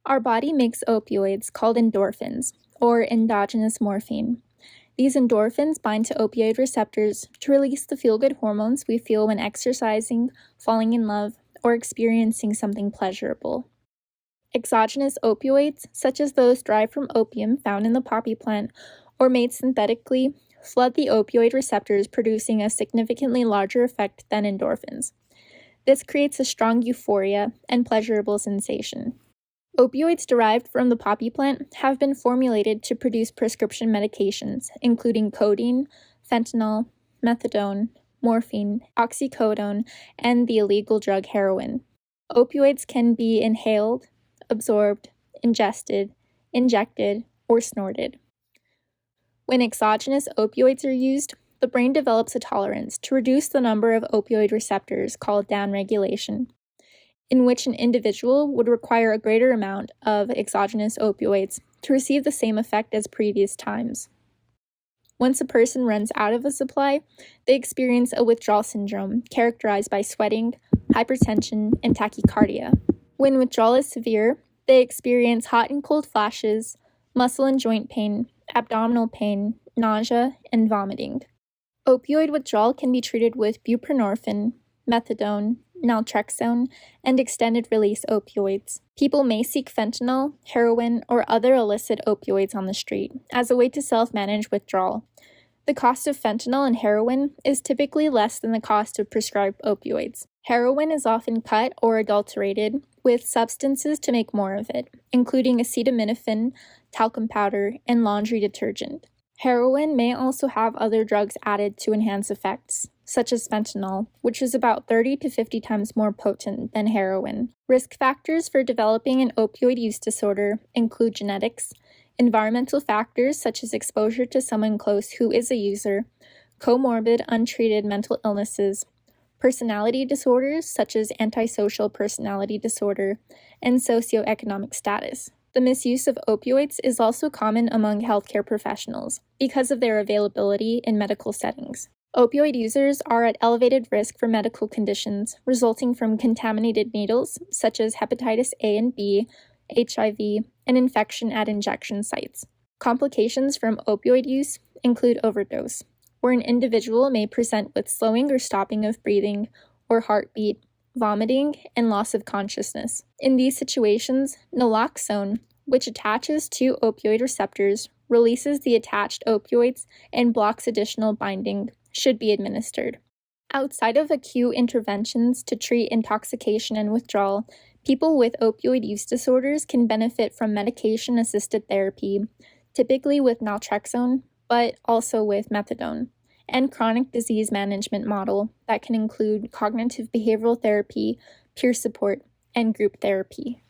Our body makes opioids called endorphins, or endogenous morphine. These endorphins bind to opioid receptors to release the feel-good hormones we feel when exercising, falling in love, or experiencing something pleasurable. Exogenous opioids, such as those derived from opium found in the poppy plant or made synthetically, flood the opioid receptors, producing a significantly larger effect than endorphins. This creates a strong euphoria and pleasurable sensation. Opioids derived from the poppy plant have been formulated to produce prescription medications, including codeine, fentanyl, methadone, morphine, oxycodone, and the illegal drug heroin. Opioids can be inhaled, absorbed, ingested, injected, or snorted. When exogenous opioids are used, the brain develops a tolerance to reduce the number of opioid receptors called downregulation, in which an individual would require a greater amount of exogenous opioids to receive the same effect as previous times. Once a person runs out of a supply, they experience a withdrawal syndrome characterized by sweating, hypertension, and tachycardia. When withdrawal is severe, they experience hot and cold flashes, muscle and joint pain, abdominal pain, nausea, and vomiting. Opioid withdrawal can be treated with buprenorphine, methadone, naltrexone, and extended-release opioids. People may seek fentanyl, heroin, or other illicit opioids on the street as a way to self-manage withdrawal. The cost of fentanyl and heroin is typically less than the cost of prescribed opioids. Heroin is often cut or adulterated with substances to make more of it, including acetaminophen, talcum powder, and laundry detergent. Heroin may also have other drugs added to enhance effects, such as fentanyl, which is about 30 to 50 times more potent than heroin. Risk factors for developing an opioid use disorder include genetics, environmental factors such as exposure to someone close who is a user, comorbid untreated mental illnesses, personality disorders such as antisocial personality disorder, and socioeconomic status. The misuse of opioids is also common among healthcare professionals because of their availability in medical settings. Opioid users are at elevated risk for medical conditions resulting from contaminated needles such as hepatitis A and B, HIV, and infection at injection sites. Complications from opioid use include overdose, where an individual may present with slowing or stopping of breathing or heartbeat, vomiting, and loss of consciousness. In these situations, naloxone, which attaches to opioid receptors, releases the attached opioids and blocks additional binding, should be administered. Outside of acute interventions to treat intoxication and withdrawal, people with opioid use disorders can benefit from medication-assisted therapy, typically with naltrexone, but also with methadone, and chronic disease management model that can include cognitive behavioral therapy, peer support, and group therapy.